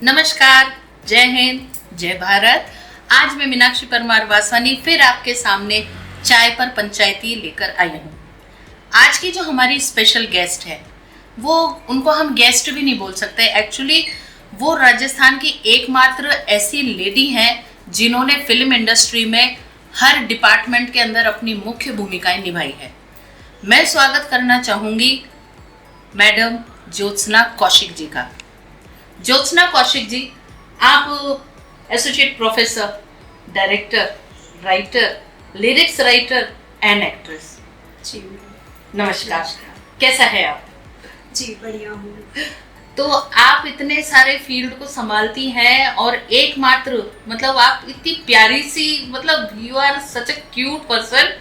नमस्कार, जय हिंद, जय भारत। आज मैं मीनाक्षी परमार वासवानी फिर आपके सामने चाय पर पंचायती लेकर आई हूँ। आज की जो हमारी स्पेशल गेस्ट है वो उनको हम गेस्ट भी नहीं बोल सकते। एक्चुअली वो राजस्थान की एकमात्र ऐसी लेडी हैं जिन्होंने फिल्म इंडस्ट्री में हर डिपार्टमेंट के अंदर अपनी मुख्य भूमिकाएं निभाई है। मैं स्वागत करना चाहूँगी मैडम ज्योत्सना कौशिक जी का। ज्योत्सना कौशिक जी, आप associate professor, director, writer, lyrics writer and actress. जी नमस्कार, कैसा है आप? जी बढ़िया हूँ। तो आप इतने सारे फील्ड को संभालती हैं और एकमात्र मतलब आप इतनी प्यारी सी, मतलब you are such a cute person,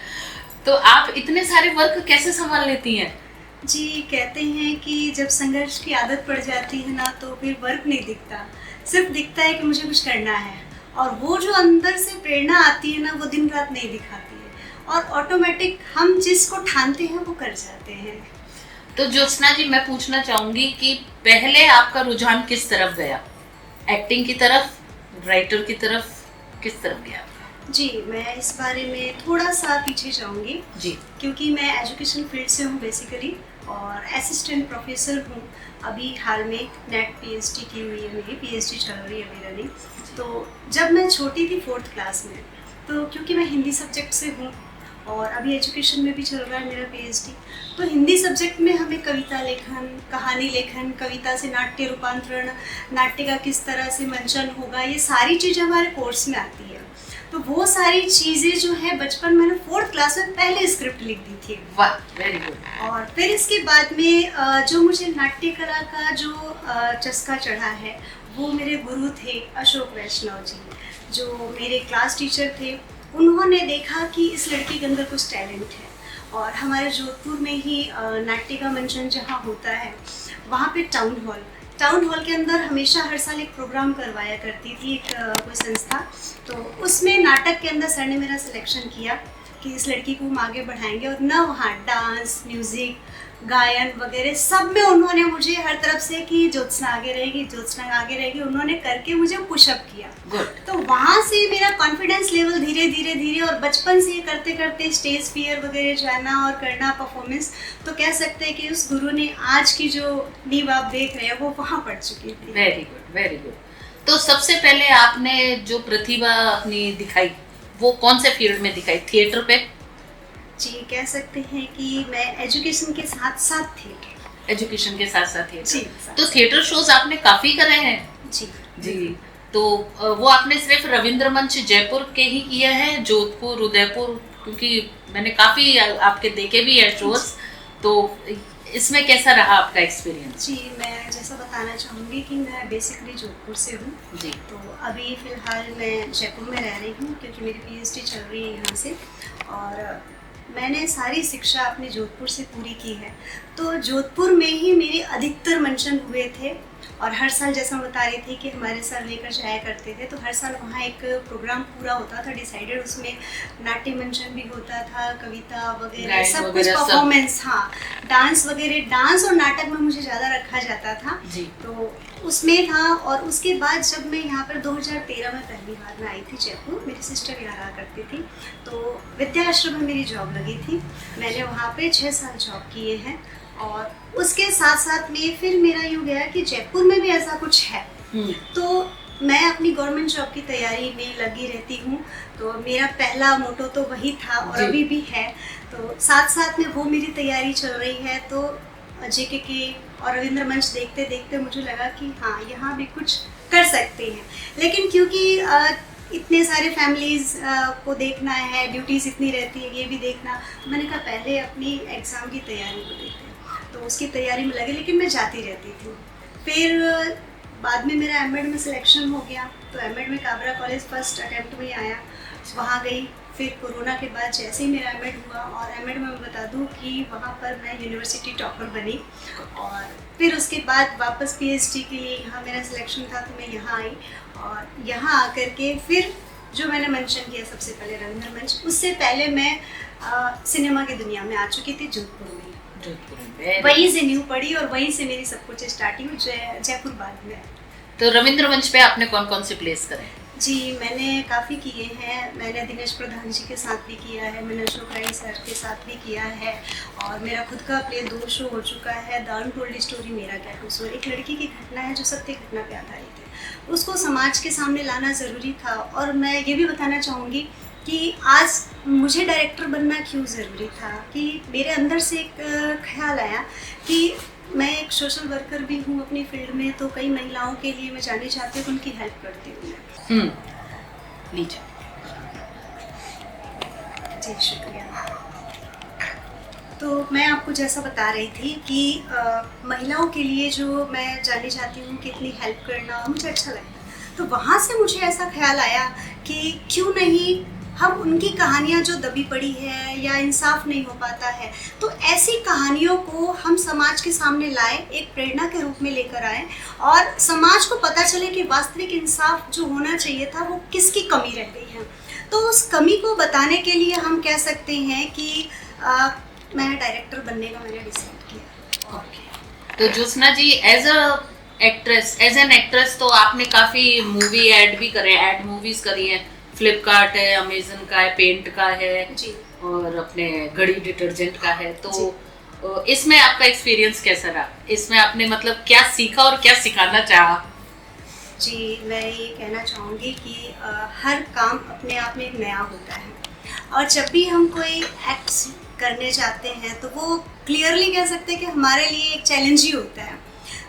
तो आप इतने सारे वर्क कैसे संभाल लेती हैं? जी कहते हैं कि जब संघर्ष की आदत पड़ जाती है ना तो फिर वर्क नहीं दिखता, सिर्फ दिखता है कि मुझे कुछ करना है, और वो जो अंदर से प्रेरणा आती है ना वो दिन रात नहीं दिखाती है, और ऑटोमेटिक हम जिसको ठानते हैं वो कर जाते हैं। तो ज्योत्सना जी, मैं पूछना चाहूंगी कि पहले आपका रुझान किस तरफ गया? एक्टिंग की तरफ, राइटर की तरफ, किस तरफ गया? जी मैं इस बारे में थोड़ा सा पीछे जाऊंगी जी, क्योंकि मैं एजुकेशन फील्ड से हूँ बेसिकली, और असिस्टेंट प्रोफेसर हूँ। अभी हाल में नेट पीएचडी की हुई है, मेरी पीएचडी चल रही है मेरा नहीं। तो जब मैं छोटी थी 4th क्लास में, तो क्योंकि मैं हिंदी सब्जेक्ट से हूँ और अभी एजुकेशन में भी चल रहा है मेरा पीएचडी, तो हिंदी सब्जेक्ट में हमें कविता लेखन, कहानी लेखन, कविता से नाट्य रूपांतरण, नाट्य का किस तरह से मंचन होगा, ये सारी चीज़ें हमारे कोर्स में आती है। तो वो सारी चीज़ें जो है बचपन मैंने 4th क्लास में पहले स्क्रिप्ट लिख दी थी। वाह, वेरी गुड। और फिर इसके बाद में जो मुझे नाट्य कला का जो चस्का चढ़ा है वो मेरे गुरु थे अशोक वैष्णव जी, जो मेरे क्लास टीचर थे। उन्होंने देखा कि इस लड़की के अंदर कुछ टैलेंट है, और हमारे जोधपुर में ही नाट्य का मंचन जहाँ होता है वहाँ पे टाउन हॉल के अंदर हमेशा हर साल एक प्रोग्राम करवाया करती थी एक कोई संस्था। तो उसमें नाटक के अंदर सर ने मेरा सिलेक्शन किया कि इस लड़की को हम आगे बढ़ाएंगे, और ना वहाँ डांस, म्यूज़िक, गायन वगैरह सब में उन्होंने मुझे हर तरफ से कि ज्योत्सना आगे रहेगी, ज्योत्सना आगे रहेगी, उन्होंने करके मुझे पुशअप किया। तो वहाँ से मेरा कॉन्फिडेंस लेवल धीरे धीरे और बचपन से करते करते स्टेज फियर वगैरह जाना और करना परफॉर्मेंस, तो कह सकते हैं कि उस गुरु ने आज की जो नींव आप देख रहे हैं वो वहाँ पड़ चुकी थी। Very good, very good. तो सबसे पहले आपने जो प्रतिभा अपनी दिखाई वो कौन से फील्ड में दिखाई? थिएटर पे? जी कह सकते हैं कि मैं एजुकेशन के साथ साथ थिएटर। एजुकेशन के साथ साथ थिएटर। जी, तो थिएटर शोज आपने काफी करे हैं। जी जी, तो वो आपने सिर्फ रविंद्र मंच जयपुर के ही किया है, जोधपुर, उदयपुर? क्योंकि मैंने काफी आपके देखे भी है शोज, तो इसमें कैसा रहा आपका एक्सपीरियंस? जी मैं जैसा बताना चाहूँगी कि मैं बेसिकली जोधपुर से हूँ जी। तो अभी फ़िलहाल मैं जयपुर में रह रही हूँ क्योंकि मेरी पीएचडी चल रही है यहाँ से, और मैंने सारी शिक्षा अपने जोधपुर से पूरी की है। तो जोधपुर में ही मेरे अधिकतर मंचन हुए थे, और हर साल जैसा बता रही थी कि हमारे सर लेकर जाया करते थे, तो हर साल वहाँ एक प्रोग्राम पूरा होता था डिसाइडेड, उसमें नाट्य मंचन भी होता था, कविता वगैरह सब कुछ, परफॉर्मेंस, हाँ डांस वगैरह। डांस और नाटक में मुझे ज़्यादा रखा जाता था जी। तो उसमें था, और उसके बाद जब मैं यहाँ पर 2013 में पहली बार मैं आई थी जयपुर, मेरी सिस्टर यहाँ रहा करती थी, तो विद्या आश्रम में मेरी जॉब लगी थी। मैंने वहाँ पे 6 साल जॉब किए हैं, और उसके साथ साथ में फिर मेरा यूँ गया कि जयपुर में भी ऐसा कुछ है, तो मैं अपनी गवर्नमेंट जॉब की तैयारी में लगी रहती हूँ। तो मेरा पहला मोटो तो वही था और अभी भी है, तो साथ साथ में वो मेरी तैयारी चल रही है। तो जेके और रविंद्र मंच देखते देखते मुझे लगा कि हाँ यहाँ भी कुछ कर सकते हैं, लेकिन क्योंकि इतने सारे फैमिलीज़ को देखना है, ड्यूटीज़ इतनी रहती है, ये भी देखना, मैंने कहा पहले अपनी एग्ज़ाम की तैयारी को देखते हैं, तो उसकी तैयारी में लगे, लेकिन मैं जाती रहती थी। फिर बाद में मेरा एमएड में सिलेक्शन हो गया, तो एमएड में काबरा कॉलेज फर्स्ट अटैम्प्ट में आया, वहाँ गई। फिर कोरोना के बाद जैसे ही मेरा एमएड हुआ, और एमएड में मैं बता दूँ कि वहाँ पर मैं यूनिवर्सिटी टॉपर बनी, और फिर उसके बाद वापस पीएचडी के लिए यहाँ मेरा सिलेक्शन था, तो मैं यहाँ आई, और यहाँ आकर के फिर जो मैंने मेंशन किया सबसे पहले रविंद्र मंच, उससे पहले मैं सिनेमा की दुनिया में आ चुकी थी जोधपुर में। वहीं से न्यू पढ़ी और वहीं से मेरी सब कुछ स्टार्टिंग जयपुर बाद में। तो रविंद्र मंच पे आपने कौन कौन से प्लेस करे? जी, मैंने काफ़ी किए हैं। मैंने दिनेश प्रधान जी के साथ भी किया है, मैंने अशोक राय सर के साथ भी किया है, और मेरा खुद का प्ले 2 शो हो चुका है। द अनटोल्ड स्टोरी मेरा क्या कसूर, एक लड़की की घटना है जो सत्य घटना पे आधारित है। उसको समाज के सामने लाना ज़रूरी था। और मैं ये भी बताना चाहूँगी कि आज मुझे डायरेक्टर बनना क्यों ज़रूरी था, कि मेरे अंदर से एक ख्याल आया कि मैं एक सोशल वर्कर भी हूँ अपनी फील्ड में, तो कई महिलाओं के लिए मैं जानी चाहती हूँ, उनकी हेल्प करती हूँ मैं। लीजिए। जी, शुक्रिया। तो मैं आपको जैसा बता रही थी कि महिलाओं के लिए जो मैं जाननी चाहती हूँ कि इतनी हेल्प करना मुझे अच्छा लगता है। तो वहाँ से मुझे ऐसा ख्याल आया कि क्यों नहीं हम उनकी कहानियाँ जो दबी पड़ी है या इंसाफ नहीं हो पाता है, तो ऐसी कहानियों को हम समाज के सामने लाएं, एक प्रेरणा के रूप में लेकर आएं, और समाज को पता चले कि वास्तविक इंसाफ जो होना चाहिए था वो किसकी कमी रह गई है। तो उस कमी को बताने के लिए हम कह सकते हैं कि मैं डायरेक्टर बनने का मैंने डिसाइड किया। तो ज्योत्सना जी, एज एन एक्ट्रेस तो आपने काफी मूवी ऐड भी करे, ऐड मूवीज करी है। फ्लिपकार्ट है, अमेजन का है, पेंट का है जी, और अपने घड़ी डिटर्जेंट का है। तो इसमें आपका एक्सपीरियंस कैसा रहा? इसमें आपने मतलब क्या सीखा और क्या सिखाना चाहा? जी, मैं ये कहना चाहूँगी कि हर काम अपने आप में एक नया होता है, और जब भी हम कोई एक्ट करने जाते हैं तो वो क्लियरली कह सकते हैं कि हमारे लिए एक चैलेंज ही होता है।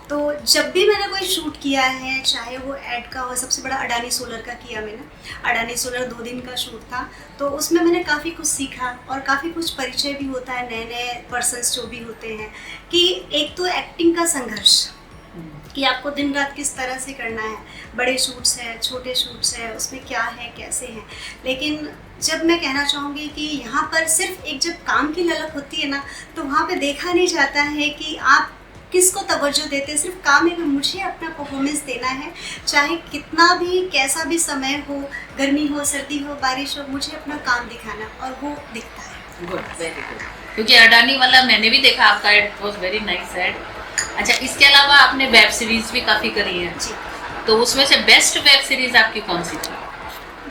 तो जब भी मैंने कोई शूट किया है, चाहे वो ऐड का हो, सबसे बड़ा अडानी सोलर का किया मैंने। अडानी सोलर 2 दिन का शूट था, तो उसमें मैंने काफ़ी कुछ सीखा और काफ़ी कुछ परिचय भी होता है नए नए पर्सन्स जो भी होते हैं। कि एक तो एक्टिंग का संघर्ष, कि आपको दिन रात किस तरह से करना है, बड़े शूट्स हैं, छोटे शूट्स हैं, उसमें क्या है, कैसे हैं। लेकिन जब मैं कहना चाहूँगी कि यहाँ पर सिर्फ एक जब काम की ललक होती है ना, तो वहाँ पे देखा नहीं जाता है कि आप किसको तवज्जो देते हैं। सिर्फ काम है कि मुझे अपना परफॉर्मेंस देना है, चाहे कितना भी कैसा भी समय हो, गर्मी हो, सर्दी हो, बारिश हो, मुझे अपना काम दिखाना, और वो दिखता है। Good, very good. क्योंकि अडानी वाला मैंने भी देखा आपका ad, was very nice ad. अच्छा, इसके अलावा आपने वेब सीरीज भी काफी करी है। जी तो उसमें से बेस्ट वेब सीरीज आपकी कौन सी थी?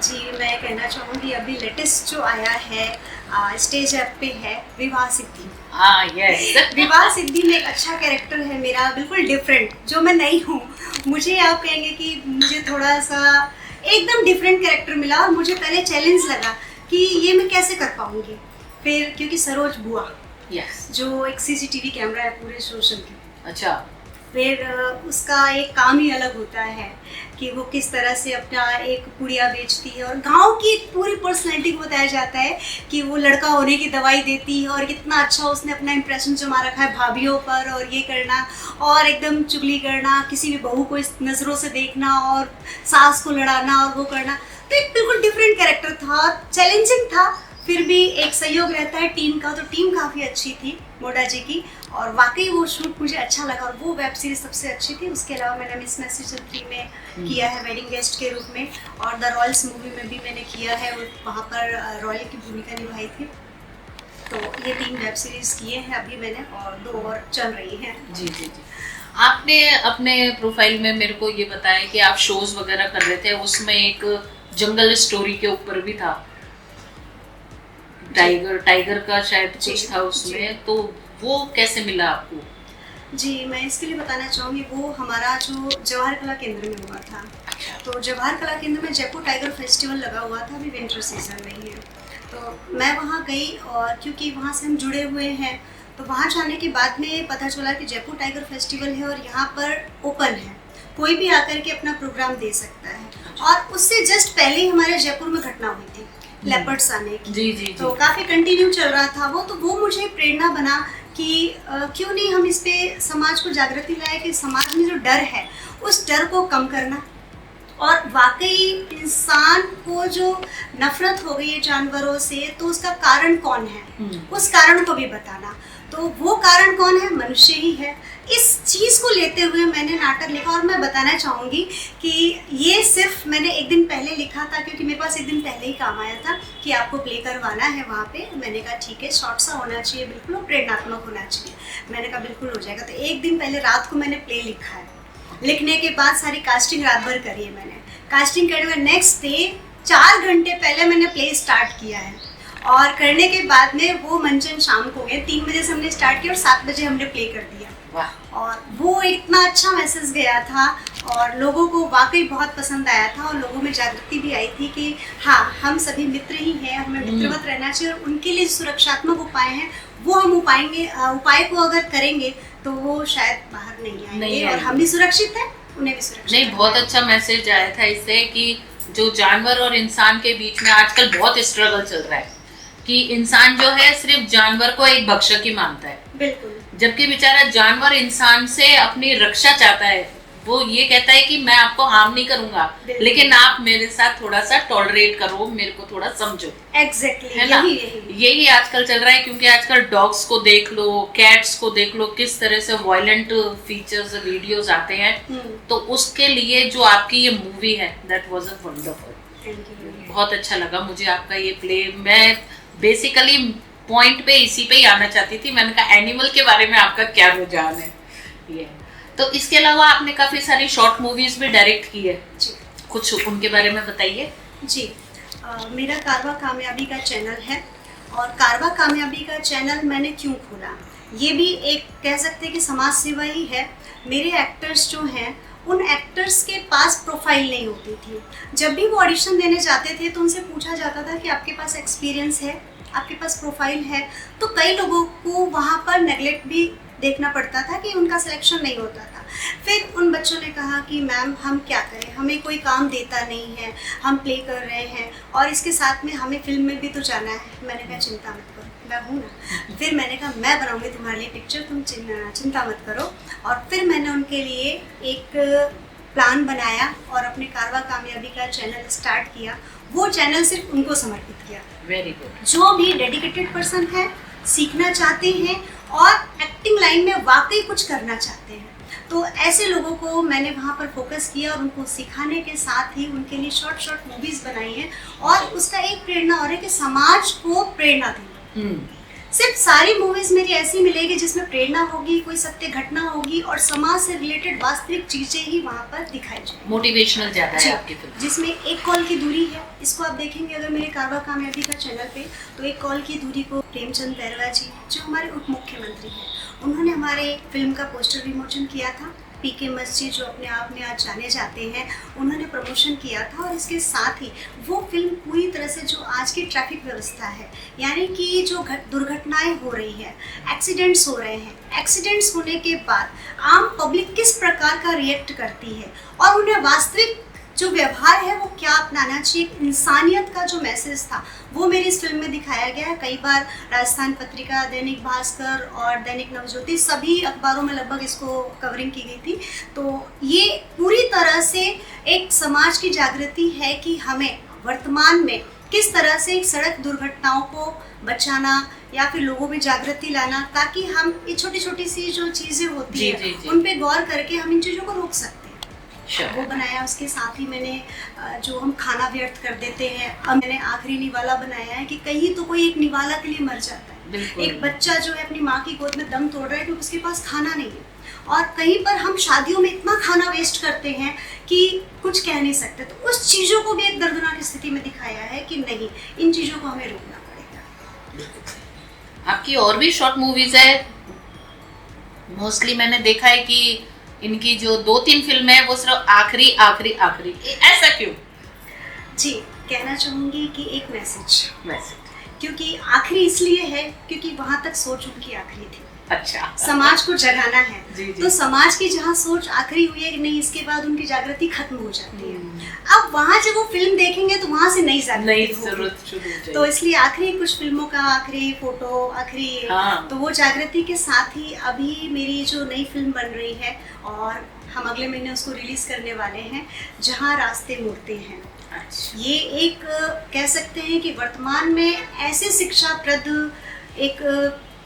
जी, मैं कहना चाहूँगी अभी लेटेस्ट जो आया है स्टेज ऐप पे है, विवाह सिद्धि। हाँ, यस। विवाह सिद्धि में एक अच्छा कैरेक्टर है मेरा, बिल्कुल डिफरेंट, जो मैं नहीं हूँ। मुझे आप कहेंगे कि मुझे थोड़ा सा एकदम डिफरेंट कैरेक्टर मिला, और मुझे पहले चैलेंज लगा कि ये मैं कैसे कर पाऊँगी। फिर क्योंकि सरोज बुआ, यस। जो एक सीसीटीवी कैमरा है पूरे सोशल की, अच्छा। फिर उसका एक काम ही अलग होता है कि वो किस तरह से अपना एक पुड़िया बेचती है, और गांव की पूरी पर्सनैलिटी को बताया जाता है कि वो लड़का होने की दवाई देती है, और कितना अच्छा उसने अपना इंप्रेशन जमा रखा है भाभीियों पर, और ये करना और एकदम चुगली करना, किसी भी बहू को इस नज़रों से देखना और सास को लड़ाना और वो करना। तो एक बिल्कुल डिफरेंट कैरेक्टर था, चैलेंजिंग था, फिर भी एक सहयोग रहता है टीम का। तो टीम काफ़ी अच्छी थी मोडा जी की, और वाकई वो शूट मुझे अच्छा लगा, और वो वेब सीरीज सबसे अच्छी थी। उसके अलावा मैंने मिस मैसेज 3 में किया है वेडिंग गेस्ट के रूप में, और द रॉयल्स मूवी में भी मैंने किया है, और वहाँ पर रॉयल की भूमिका निभाई थी। तो ये 3 वेब सीरीज किए हैं अभी मैंने, और 2 और चल रही हैं। जी जी जी। आपने अपने प्रोफाइल में मेरे को ये बताया कि आप शोज वगैरह कर रहे थे, उसमें एक जंगल स्टोरी के ऊपर भी था, टाइगर का शायद कुछ था उसमें। तो वो कैसे मिला आपको? जी, मैं इसके लिए बताना चाहूँगी, वो हमारा जो जवाहर कला केंद्र में हुआ था। तो जवाहर कला केंद्र में जयपुर टाइगर फेस्टिवल लगा हुआ था, अभी विंटर सीजन में ही है। तो मैं वहाँ गई, और क्योंकि वहाँ से हम जुड़े हुए हैं, तो वहाँ जाने के बाद में पता चला कि जयपुर टाइगर फेस्टिवल है, और यहाँ पर ओपन है, कोई भी आकर के अपना प्रोग्राम दे सकता है। और उससे जस्ट पहले ही हमारे जयपुर में घटना हुई थी लेपर्ड्स आने की। जी जी जी। तो काफ़ी कंटिन्यू चल रहा था वो, तो वो मुझे प्रेरणा बना कि क्यों नहीं हम इस पे समाज को जागृति लाए, कि समाज में जो डर है उस डर को कम करना, और वाकई इंसान को जो नफरत हो गई है जानवरों से, तो उसका कारण कौन है, उस कारण को भी बताना। तो वो कारण कौन है? मनुष्य ही है। इस चीज़ को लेते हुए मैंने नाटक लिखा, और मैं बताना चाहूँगी कि ये सिर्फ मैंने एक दिन पहले लिखा था, क्योंकि मेरे पास एक दिन पहले ही काम आया था कि आपको प्ले करवाना है वहाँ पे। मैंने कहा ठीक है, शॉर्ट सा होना चाहिए बिल्कुल, और प्रेरणात्मक होना चाहिए। मैंने कहा बिल्कुल हो जाएगा। तो एक दिन पहले रात को मैंने प्ले लिखा है, लिखने के बाद सारी कास्टिंग रात भर करी है मैंने। कास्टिंग करने में नेक्स्ट डे 4 घंटे पहले मैंने प्ले स्टार्ट किया है, और करने के बाद में वो मंचन शाम को गए। 3 बजे से हमने स्टार्ट किया और 7 बजे हमने प्ले कर दिया। और वो इतना अच्छा मैसेज गया था और लोगों को वाकई बहुत पसंद आया था, और लोगों में जागृति भी आई थी कि हाँ, हम सभी मित्र ही हैं, हमें मित्रवत रहना चाहिए, और उनके लिए सुरक्षात्मक उपाय हैं वो हम उपाय को अगर करेंगे तो वो शायद बाहर नहीं आएंगे, और हम भी सुरक्षित हैं, उन्हें भी सुरक्षित। नहीं, बहुत अच्छा मैसेज आया था इससे कि जो जानवर और इंसान के बीच में आजकल बहुत स्ट्रगल चल रहा है कि इंसान जो है सिर्फ जानवर को एक भक्षक ही मानता है, बिल्कुल, जबकि बेचारा जानवर इंसान से अपनी रक्षा चाहता है। वो ये कहता है कि मैं आपको हार्म नहीं करूंगा, लेकिन आप मेरे साथ थोड़ा सा टॉलरेट करो, मेरे को थोड़ा समझो। एग्जैक्टली, है ना? यही आजकल चल रहा है, क्योंकि आजकल डॉग्स को देख लो, कैट्स को देख लो, किस तरह से वायलेंट फीचर्स वीडियोस आते हैं। तो उसके लिए जो आपकी ये मूवी है, दैट वाज अ वंडरफुल। बहुत अच्छा लगा मुझे आपका ये प्ले। मैं बेसिकली पॉइंट पे इसी पे ही आना चाहती थी। मैंने कहा एनिमल के बारे में आपका क्या रुझान है ये। तो इसके अलावा आपने काफी सारी शॉर्ट मूवीज भी डायरेक्ट की है, कुछ उनके बारे में बताइए। जी, मेरा कारवा कामयाबी का चैनल है, और कारवा कामयाबी का चैनल मैंने क्यों खोला, ये भी एक कह सकते हैं कि समाज सेवा ही है। मेरे एक्टर्स जो हैं, उन एक्टर्स के पास प्रोफाइल नहीं होती थी। जब भी वो ऑडिशन देने जाते थे तो उनसे पूछा जाता था कि आपके पास एक्सपीरियंस है, आपके पास प्रोफाइल है। तो कई लोगों को वहाँ पर नेगलेक्ट भी देखना पड़ता था कि उनका सिलेक्शन नहीं होता था। फिर उन बच्चों ने कहा कि मैम हम क्या करें, हमें कोई काम देता नहीं है, हम प्ले कर रहे हैं और इसके साथ में हमें फिल्म में भी तो जाना है। मैंने कहा चिंता मत करो, मैं हूँ ना। फिर मैंने कहा मैं बनाऊंगी तुम्हारे लिए पिक्चर, तुम चिंता मत करो। और फिर मैंने उनके लिए एक प्लान बनाया और अपने कारवा कामयाबी का चैनल स्टार्ट किया। वो चैनल सिर्फ उनको समर्पित किया। Very good. जो भी डेडिकेटेड पर्सन है, सीखना चाहते हैं और एक्टिंग लाइन में वाकई कुछ करना चाहते हैं, तो ऐसे लोगों को मैंने वहाँ पर फोकस किया और उनको सिखाने के साथ ही उनके लिए शॉर्ट मूवीज बनाई हैं। और उसका एक प्रेरणा और है कि समाज को प्रेरणा दें। सिर्फ सारी मूवीज मेरी ऐसी मिलेगी जिसमें प्रेरणा होगी, कोई सत्य घटना होगी और समाज से रिलेटेड वास्तविक चीजें ही वहाँ पर दिखाई जाएंगी। मोटिवेशनल ज्यादा है आपकी फिल्म, जिसमें एक कॉल की दूरी है। इसको आप देखेंगे अगर मेरे कारवा कामयाबी का चैनल पे, तो एक कॉल की दूरी को प्रेमचंद बैरवा जी, जो हमारे उप मुख्यमंत्री हैं, उन्होंने हमारे फिल्म का पोस्टर विमोचन किया था। पीके मस्जिद जो अपने आप में आज जाने जाते हैं, उन्होंने प्रमोशन किया था। और इसके साथ ही वो फिल्म पूरी तरह से जो आज की ट्रैफिक व्यवस्था है, यानी कि जो दुर्घटनाएं हो रही है, एक्सीडेंट्स हो रहे हैं, एक्सीडेंट्स होने के बाद आम पब्लिक किस प्रकार का रिएक्ट करती है और उन्हें वास्तविक जो व्यवहार है वो क्या अपनाना चाहिए, इंसानियत का जो मैसेज था वो मेरी इस फिल्म में दिखाया गया है। कई बार राजस्थान पत्रिका, दैनिक भास्कर और दैनिक नवज्योति, सभी अखबारों में लगभग इसको कवरिंग की गई थी। तो ये पूरी तरह से एक समाज की जागृति है कि हमें वर्तमान में किस तरह से सड़क दुर्घटनाओं को बचाना या फिर लोगों में जागृति लाना, ताकि हम ये छोटी छोटी सी जो चीज़ें होती है उन पे गौर करके हम इन चीज़ों को रोक सकते हैं। वो बनाया। उसके साथ ही मैंने जो हम खाना व्यर्थ कर देते हैं, अब मैंने आखिरी निवाला बनाया है कि कहीं तो कोई एक निवाला के लिए मर जाता है। एक बच्चा जो है अपनी माँ की गोद में दम तोड़ रहा है क्योंकि उसके पास खाना नहीं है। और कहीं पर हम शादियों में इतना खाना वेस्ट करते हैं कि कुछ कह नहीं सकते। तो उस चीज़ों को भी एक दर्दनाक स्थिति में दिखाया है कि नहीं, इन चीज़ों को हमें रोकना पड़ेगा। आपकी और भी शॉर्ट मूवीज है, मोस्टली मैंने देखा है कि इनकी जो 2-3 फिल्में हैं वो सिर्फ आखिरी, ऐसा क्यों? जी, कहना चाहूँगी कि एक मैसेज, क्योंकि आखिरी इसलिए है क्योंकि वहाँ तक सोच उनकी आखिरी थी। अच्छा, समाज को जगाना है। जी। तो समाज की जहाँ सोच आखिरी हुई है कि नहीं, इसके बाद उनकी जागृति खत्म हो जाती है। अब वहाँ जब वो फिल्म देखेंगे तो वहाँ से नई जागृति होगी। तो इसलिए आखिरी कुछ फिल्मों का आखिरी फोटो, आखिरी तो वो जागृति के साथ ही अभी मेरी जो नई फिल्म बन रही है और हम अगले महीने उसको रिलीज करने वाले हैं, जहाँ रास्ते मुड़ते हैं। ये एक कह सकते हैं कि वर्तमान में ऐसे शिक्षाप्रद एक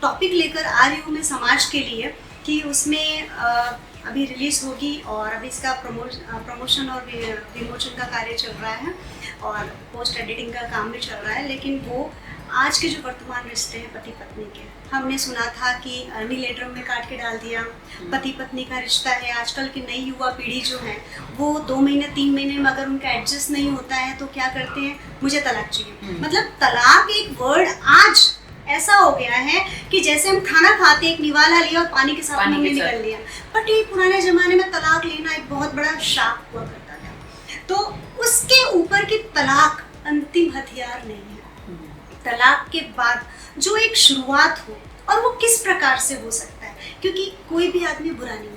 टॉपिक लेकर आ रही हूँ मैं समाज के लिए कि उसमें अभी रिलीज होगी और अभी इसका प्रमोशन और विमोचन का कार्य चल रहा है और पोस्ट एडिटिंग का काम भी चल रहा है। लेकिन वो आज के जो वर्तमान रिश्ते हैं पति पत्नी के, हमने सुना था कि नीले ड्रम में काट के डाल दिया। पति पत्नी का रिश्ता है, आजकल की नई युवा पीढ़ी जो है वो 2 महीने 3 महीने में अगर उनका एडजस्ट नहीं होता है तो क्या करते हैं, मुझे तलाक चाहिए। मतलब तलाक एक वर्ड आज ऐसा हो गया है कि जैसे हम खाना खाते एक निवाला लिया और पानी के साथ मुंह में निकल लिया। बट ये पुराने जमाने में तलाक लेना एक बहुत बड़ा शाप हुआ करता था। तो उसके ऊपर की तलाक अंतिम हथियार नहीं है। तलाक के बाद जो एक शुरुआत हो, और वो किस प्रकार से हो सकता है, क्योंकि कोई भी आदमी बुरा नहीं होता।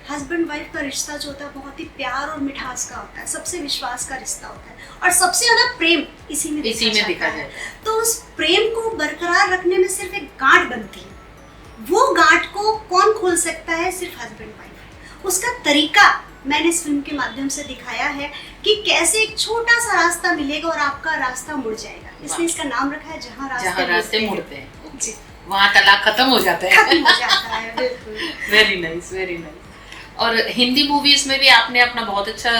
हस्बैंड वाइफ का रिश्ता जो होता है बहुत ही प्यार और मिठास का होता है, सबसे विश्वास का रिश्ता होता है, और सबसे ज्यादा प्रेम इसी में दिखा जाता है। तो उस प्रेम को बरकरार रखने में सिर्फ एक गांठ बनती है। वो गांठ को कौन खोल सकता है? सिर्फ हस्बैंड वाइफ। उसका तरीका मैंने इस फिल्म के माध्यम से दिखाया है कि कैसे एक छोटा सा रास्ता मिलेगा और आपका रास्ता मुड़ जाएगा। इसलिए इसका नाम रखा है जहाँ रास्ते मुड़ते हैं। जी, वहाँ तलाक खत्म हो जाता है। खत्म हो जाता है, बिल्कुल। Very nice, very nice. और हिंदी मूवीज में भी आपने अपना बहुत अच्छा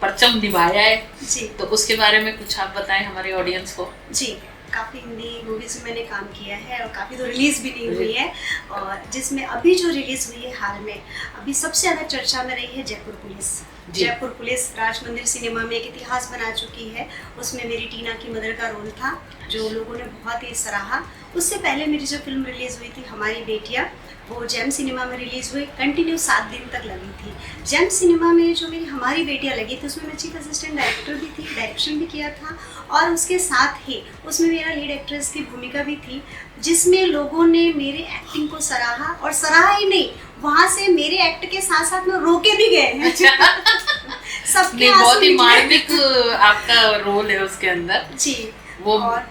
परचम निभाया है जी, तो उसके बारे में कुछ आप बताएं हमारे ऑडियंस को। जी, काफ़ी हिंदी मूवीज में मैंने काम किया है और काफ़ी तो रिलीज भी नहीं हुई है, और जिसमें अभी जो रिलीज हुई है हाल में, अभी सबसे ज़्यादा चर्चा में रही है जयपुर पुलिस। जयपुर पुलिस राज मंदिर सिनेमा में एक इतिहास बना चुकी है। उसमें मेरी टीना की मदर का रोल था जो लोगों ने बहुत ही सराहा। उससे पहले मेरी जो फिल्म रिलीज़ हुई थी हमारी बेटियाँ, वो जेम सिनेमा में रिलीज़ हुई, कंटिन्यू 7 दिन तक लगी थी। जेम सिनेमा में जो मेरी हमारी बेटियाँ लगी थी उसमें मैं चीफ असिस्टेंट डायरेक्टर भी थी, डायरेक्शन भी किया था, और उसके साथ ही उसमें मेरा लीड एक्ट्रेस की भूमिका भी थी, जिसमें लोगों ने मेरे एक्टिंग को सराहा, और सराहा ही नहीं, वहाँ से मेरे एक्ट के साथ साथ में रोके भी गए हैं। सबके बहुत ही मार्मिक आपका रोल है उसके अंदर जी। वो और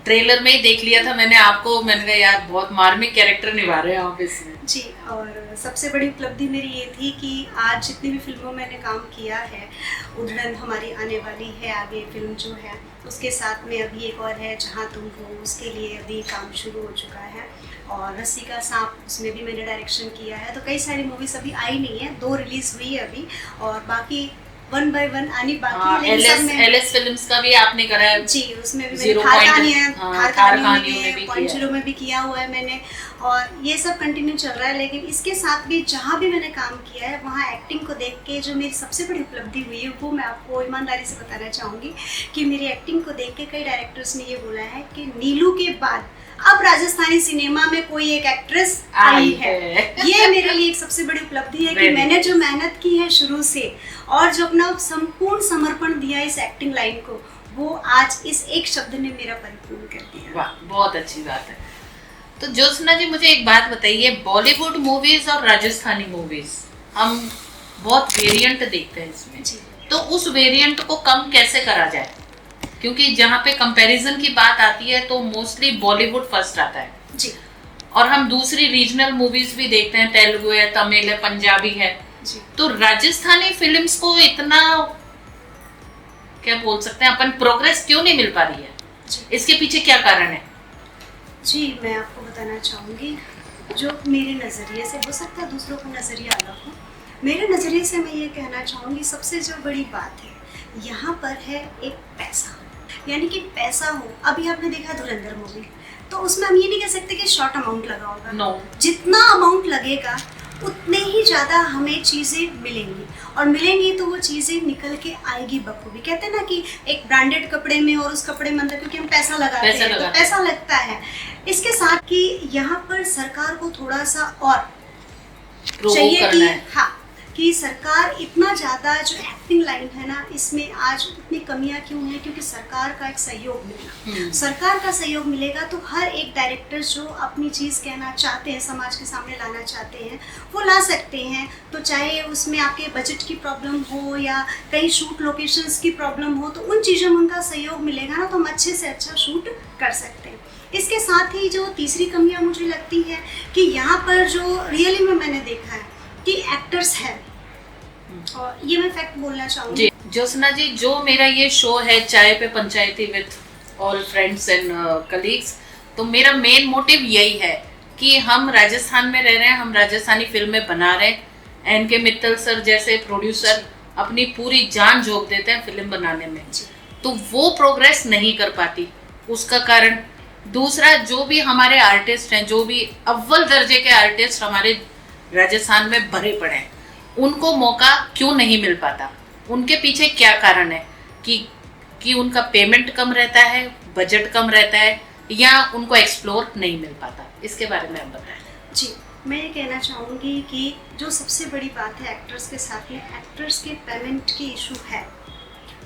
ट्रेलर में ही देख लिया था मैंने आपको, मैंने कहा यार बहुत मार्मिक कैरेक्टर निभा रहे हैं आप इसमें। जी, और सबसे बड़ी उपलब्धि मेरी ये थी कि आज जितनी भी फिल्मों में मैंने काम किया है, उड़न हमारी आने वाली है आगे फिल्म जो है, उसके साथ में अभी एक और है जहाँ तुम हो, उसके लिए अभी काम शुरू हो चुका है, और रस्सी का सांप उसमें भी मैंने डायरेक्शन किया है। तो कई सारी मूवीज अभी आई नहीं है, 2 रिलीज हुई है अभी, और बाकी 1 by 1 आनी बाकी है। एलएस फिल्म्स का भी आपने करा है जी, उसमें भी मैंने थार कहानियों में भी किया हुआ है मैंने, और ये सब कंटिन्यू चल रहा है। लेकिन इसके साथ भी जहाँ भी मैंने काम किया है वहाँ एक्टिंग को देख के जो मेरी सबसे बड़ी उपलब्धि हुई है वो मैं आपको ईमानदारी से बताना चाहूँगी कि मेरी एक्टिंग को देख के कई डायरेक्टर्स ने ये बोला है कि नीलू के बाद अब राजस्थानी सिनेमा में कोई एक एक्ट्रेस आई है। ये मेरे लिए एक सबसे बड़ी उपलब्धि है कि मैंने जो मेहनत की है शुरू से और जो अपना संपूर्ण समर्पण दिया इस एक्टिंग लाइन को, वो आज इस एक शब्द ने मेरा परिपूर्ण कर दिया। वाह, बहुत अच्छी बात है। तो ज्योत्सना जी मुझे एक बात बताइए, बॉलीवुड मूवीज और राजस्थानी मूवीज हम बहुत वेरिएंट देखते हैं इसमें, तो उस वेरिएंट को कम कैसे करा जाए? क्योंकि जहाँ पे कंपैरिजन की बात आती है तो मोस्टली बॉलीवुड फर्स्ट आता है जी, और हम दूसरी रीजनल मूवीज भी देखते हैं, तेलुगु है, तमिल है, पंजाबी है जी। तो राजस्थानी फिल्म्स को इतना क्या बोल सकते हैं अपन, प्रोग्रेस क्यों नहीं मिल पा रही है? इसके पीछे क्या कारण है? जी, मैं आपको बताना चाहूँगी, जो मेरे नज़रिए से, हो सकता है दूसरों का नज़रिया अलग हो, मेरे नज़रिए से मैं ये कहना चाहूँगी सबसे जो बड़ी बात है यहाँ पर है एक पैसा, यानी कि पैसा हो। अभी आपने देखा धुरंधर मूवी, तो उसमें हम ये नहीं कह सकते कि शॉर्ट अमाउंट लगा होगा। no. जितना अमाउंट लगेगा उतने ही ज़्यादा हमें चीज़ें मिलेंगी, और मिलेंगी तो वो चीज़ें निकल के आएगी बखूबी। कहते हैं ना कि एक ब्रांडेड कपड़े में और उस कपड़े में अंदर, क्योंकि हम पैसा लगाते हैं तो पैसा लगता है। इसके साथ कि यहाँ पर सरकार को थोड़ा सा और चाहिए कि हाँ, कि सरकार इतना ज़्यादा जो एक्टिंग लाइन है ना, इसमें आज इतनी कमियां क्यों हैं? क्योंकि सरकार का एक सहयोग मिलेगा। सरकार का सहयोग मिलेगा तो हर एक डायरेक्टर जो अपनी चीज़ कहना चाहते हैं, समाज के सामने लाना चाहते हैं, वो ला सकते हैं। तो चाहे उसमें आपके बजट की प्रॉब्लम हो या कहीं शूट लोकेशंस की प्रॉब्लम हो, तो उन चीज़ों में उनका सहयोग मिलेगा ना, तो हम अच्छे से अच्छा शूट कर सकते हैं। इसके साथ ही जो तीसरी कमियाँ मुझे लगती है कि यहाँ पर जो रियली में मैंने देखा है कि एक्टर्स हैं, और ये मैं फैक्ट बोलना चाहूँगी। ज्योत्सना जी, जो मेरा ये शो है चाय पे पंचायती with all friends and colleagues, तो मेरा मेन मोटिव यही है कि हम राजस्थान में रह रहे हैं, हम राजस्थानी फिल्में बना रहे हैं। एन के मित्तल सर जैसे प्रोड्यूसर अपनी पूरी जान झोंक देते हैं फिल्म बनाने में, तो वो प्रोग्रेस नहीं कर पाती। उसका कारण दूसरा, जो भी हमारे आर्टिस्ट हैं, जो भी अव्वल दर्जे के आर्टिस्ट हमारे राजस्थान में भरे पड़े हैं, उनको मौका क्यों नहीं मिल पाता? उनके पीछे क्या कारण है? कि उनका पेमेंट कम रहता है, बजट कम रहता है, या उनको एक्सप्लोर नहीं मिल पाता? इसके बारे में आप बताएं। जी, मैं ये कहना चाहूँगी कि जो सबसे बड़ी बात है एक्टर्स के साथ में, एक्टर्स के पेमेंट की इशू है।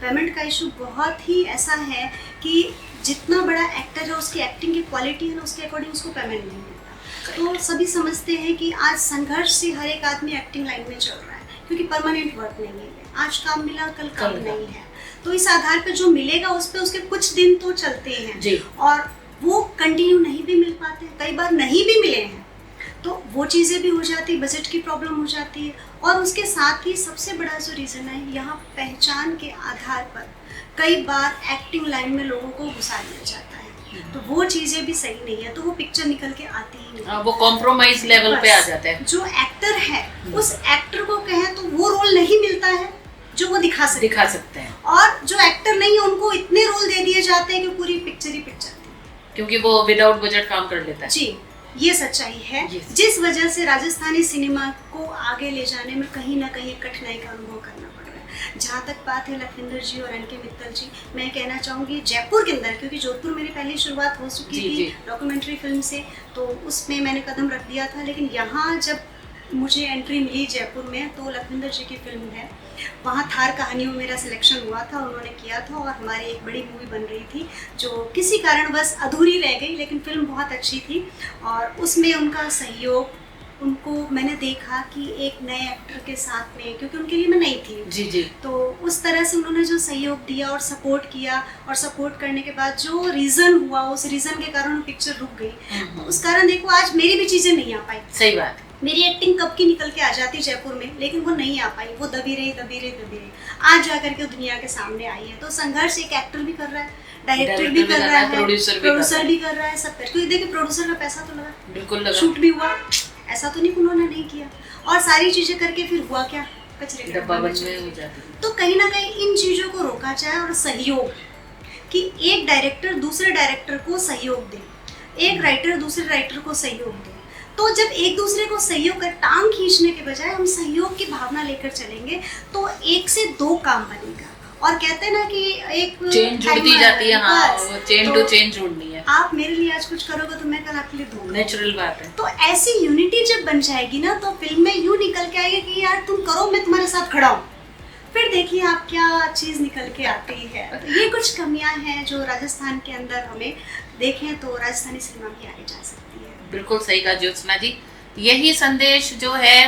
पेमेंट का इशू बहुत ही ऐसा है कि जितना बड़ा एक्टर है, उसकी एक्टिंग की क्वालिटी है ना, उसके अकॉर्डिंग उसको पेमेंट नहीं मिलता। तो सभी समझते हैं कि आज संघर्ष से हर एक आदमी एक्टिंग लाइन में चल रहा है, क्योंकि परमानेंट वर्क नहीं है। आज काम मिला, कल काम नहीं है, तो इस आधार पर जो मिलेगा उस पर उसके कुछ दिन तो चलते हैं जी। और वो कंटिन्यू नहीं भी मिल पाते, कई बार नहीं भी मिले हैं, तो वो चीज़ें भी हो जाती है, बजट की प्रॉब्लम हो जाती है। और उसके साथ ही सबसे बड़ा जो रीज़न है, यहाँ पहचान के आधार पर कई बार एक्टिंग लाइन में लोगों को घुसा दिया जाता है, तो वो चीज़ें भी सही नहीं है, तो वो पिक्चर निकल के आती ही नहीं। वो कॉम्प्रोमाइज लेवल पे आ जाते हैं। जो एक्टर है, उस एक्टर को कहें तो वो रोल नहीं मिलता है जो वो दिखा सकते हैं, और जो एक्टर नहीं है उनको इतने रोल दे दिए जाते हैं कि पूरी पिक्चर ही पिक्चर थी, क्योंकि वो विदाउट बजट काम कर लेता है। जी, ये सच्चाई है, जिस वजह से राजस्थानी सिनेमा को आगे ले जाने में कहीं ना कहीं कठिनाई का अनुभव करना पड़ रहा है। जहाँ तक बात है लखविंदर जी और एनके मित्तल जी, मैं कहना चाहूँगी जयपुर के अंदर, क्योंकि जोधपुर मेरी पहली शुरुआत हो चुकी थी डॉक्यूमेंट्री फिल्म से, तो उसमें मैंने कदम रख दिया था। लेकिन यहाँ जब मुझे एंट्री मिली जयपुर में, तो लखविंदर जी की फिल्म है, वहाँ थार कहानियों में मेरा सिलेक्शन हुआ था, उन्होंने किया था, और हमारी एक बड़ी मूवी बन रही थी जो किसी कारणवश अधूरी रह गई, लेकिन फिल्म बहुत अच्छी थी। और उसमें उनका सहयोग, उनको मैंने देखा कि एक नए एक्टर के साथ में, क्योंकि उनके लिए मैं नई थी जी, तो उस तरह से उन्होंने जो सहयोग दिया और सपोर्ट किया, और सपोर्ट करने के बाद जो रीज़न हुआ, उस रीज़न के कारण पिक्चर रुक गई। उस कारण देखो आज मेरी भी चीज़ें नहीं आ पाई। सही बात। मेरी एक्टिंग कब की निकल के आ जाती जयपुर में, लेकिन वो नहीं आ पाई, वो दबी रही। आज जाकर के दुनिया के सामने आई है। तो संघर्ष एक एक्टर भी कर रहा है, डायरेक्टर भी कर रहा है, प्रोड्यूसर भी कर रहा है, सब कर। क्योंकि देखिए प्रोड्यूसर का पैसा तो लगा, बिल्कुल लगा, शूट भी हुआ, ऐसा तो नहीं उन्होंने नहीं किया, और सारी चीजें करके फिर हुआ क्या, कचरे के डब्बा में हो जाती। तो कहीं ना कहीं इन चीजों को रोका जाए, और सहयोग, कि एक डायरेक्टर दूसरे डायरेक्टर को सहयोग दे, एक राइटर दूसरे राइटर को सहयोग दे। तो जब एक दूसरे को सहयोग कर, टांग खींचने के बजाय हम सहयोग की भावना लेकर चलेंगे, तो एक से दो काम बनेगा। और कहते हैं ना कि एक चेन जुड़ती जाती है। हाँ, चेन टू चेन जुड़नी है। आप मेरे लिए आज कुछ करोगे तो मैं कल आपके लिए दूंगा, नेचुरल बात है। तो ऐसी यूनिटी जब बन जाएगी ना, तो फिल्म में यूं निकल के आएगी कि यार तुम करो, मैं तुम्हारे साथ खड़ा हूँ। फिर देखिए आप क्या चीज निकल के आती है। तो ये कुछ कमियां हैं जो राजस्थान के अंदर हमें देखें तो राजस्थानी सिनेमा भी आगे जा सकती है। बिल्कुल सही कहा ज्योत्सना जी। यही संदेश जो है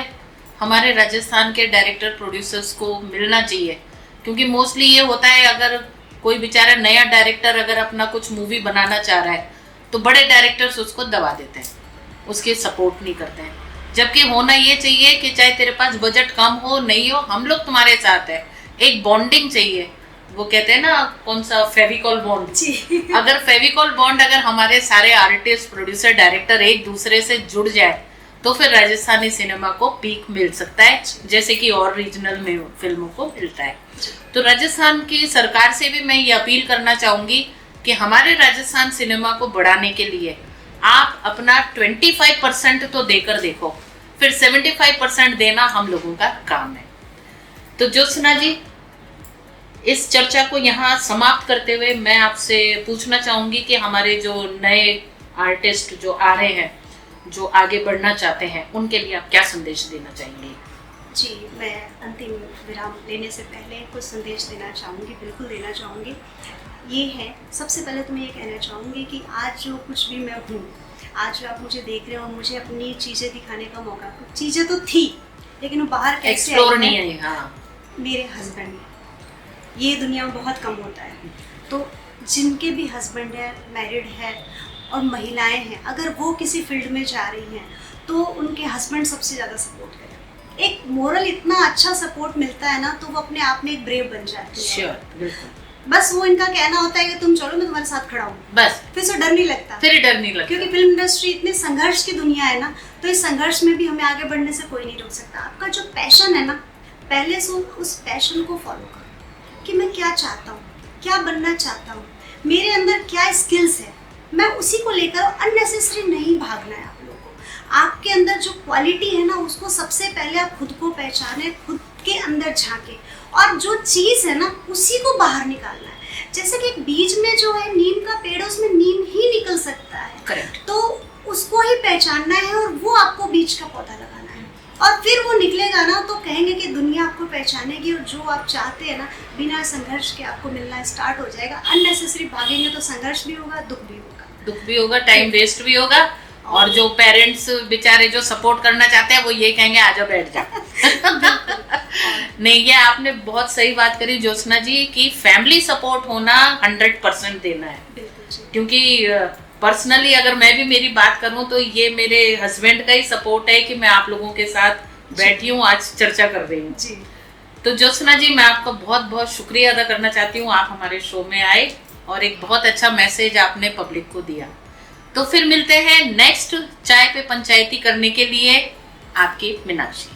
हमारे राजस्थान के डायरेक्टर प्रोड्यूसर्स को मिलना चाहिए, क्योंकि मोस्टली ये होता है, अगर कोई बेचारा नया डायरेक्टर अगर अपना कुछ मूवी बनाना चाह रहा है तो बड़े डायरेक्टर्स उसको दबा देते हैं, उसके सपोर्ट नहीं करते हैं। जबकि होना ये चाहिए कि चाहे तेरे पास बजट कम हो नहीं हो, हम लोग तुम्हारे साथ है। एक बॉन्डिंग चाहिए, वो कहते हैं ना कौन सा, फेविकॉल बॉन्ड। अगर फेविकॉल बॉन्ड अगर हमारे सारे आर्टिस्ट, प्रोड्यूसर, डायरेक्टर एक दूसरे से जुड़ जाए तो फिर राजस्थानी सिनेमा को पीक मिल सकता है, जैसे कि और रीजनल में फिल्मों को मिलता है। तो राजस्थान की सरकार से भी मैं ये अपील करना चाहूंगी कि हमारे राजस्थान सिनेमा को बढ़ाने के लिए आप अपना 25% तो देकर देखो, फिर 75% देना हम लोगों का काम है। तो ज्योत्सना जी, इस चर्चा को यहाँ समाप्त करते हुए मैं आपसे पूछना चाहूंगी कि हमारे जो नए आर्टिस्ट जो आ रहे हैं, जो आगे बढ़ना चाहते हैं, उनके लिए आप क्या संदेश देना चाहेंगे? जी, मैं अंतिम विराम लेने से पहले कुछ संदेश देना चाहूँगी, बिल्कुल देना चाहूँगी। ये है, सबसे पहले तो मैं ये कहना चाहूँगी कि आज जो कुछ भी मैं हूँ, आज जो आप मुझे देख रहे हो, मुझे अपनी चीज़ें दिखाने का मौका, चीज़ें तो थी लेकिन वो बाहर कैसे एक्सप्लोर नहीं है। हाँ, मेरे हस्बैंड, ये दुनिया में बहुत कम होता है, तो जिनके भी हस्बैंड है, मैरिड है और महिलाएं हैं, अगर वो किसी फील्ड में जा रही हैं तो उनके हस्बैंड सबसे ज़्यादा सपोर्ट करें। एक मोरल इतना अच्छा सपोर्ट मिलता है ना, तो वो अपने आप में एक ब्रेव बन जाती है। बिल्कुल। बस वो इनका कहना होता है कि तुम चलो, मैं तुम्हारे साथ खड़ा हूँ, बस फिर से डर नहीं लगता, क्योंकि फिल्म इंडस्ट्री इतने संघर्ष की दुनिया है ना, तो इस संघर्ष में भी हमें आगे बढ़ने से कोई नहीं रोक सकता। आपका जो पैशन है ना, पहले से उस पैशन को फॉलो करो कि मैं क्या चाहता हूँ, क्या बनना चाहता हूँ, मेरे अंदर क्या स्किल्स है, मैं उसी को लेकर, अननेसेसरी नहीं भागना है आप लोगों को। आपके अंदर जो क्वालिटी है ना, उसको सबसे पहले आप खुद को पहचाने, खुद के अंदर झांके, और जो चीज़ है ना उसी को बाहर निकालना है। जैसे कि एक बीज में जो है नीम का पेड़, उसमें नीम ही निकल सकता है। करेक्ट। तो उसको ही पहचानना है और वो आपको बीज का पौधा लगाना है, और फिर वो निकलेगा ना तो कहेंगे कि दुनिया आपको पहचानेगी, और जो आप चाहते हैं ना बिना संघर्ष के आपको मिलना स्टार्ट हो जाएगा। अननेसेसरी भागेंगे तो संघर्ष भी होगा, दुख भी होगा, टाइम वेस्ट भी होगा, और जो पेरेंट्स बेचारे जो सपोर्ट करना चाहते हैं वो ये कहेंगे आजा बैठ जा। नहीं, ये आपने बहुत सही बात करी ज्योत्सना जी कि फैमिली सपोर्ट होना 100% देना है। क्योंकि पर्सनली अगर मैं भी मेरी बात करूं तो ये मेरे हस्बैंड का ही सपोर्ट है कि मैं आप लोगों के साथ बैठी हूँ, आज चर्चा कर रही हूँ जी। तो ज्योत्सना जी, मैं आपका बहुत बहुत शुक्रिया अदा करना चाहती हूँ, आप हमारे शो में आए और एक बहुत अच्छा मैसेज आपने पब्लिक को दिया। तो फिर मिलते हैं नेक्स्ट चाय पे पंचायती करने के लिए, आपकी मीनाक्षी।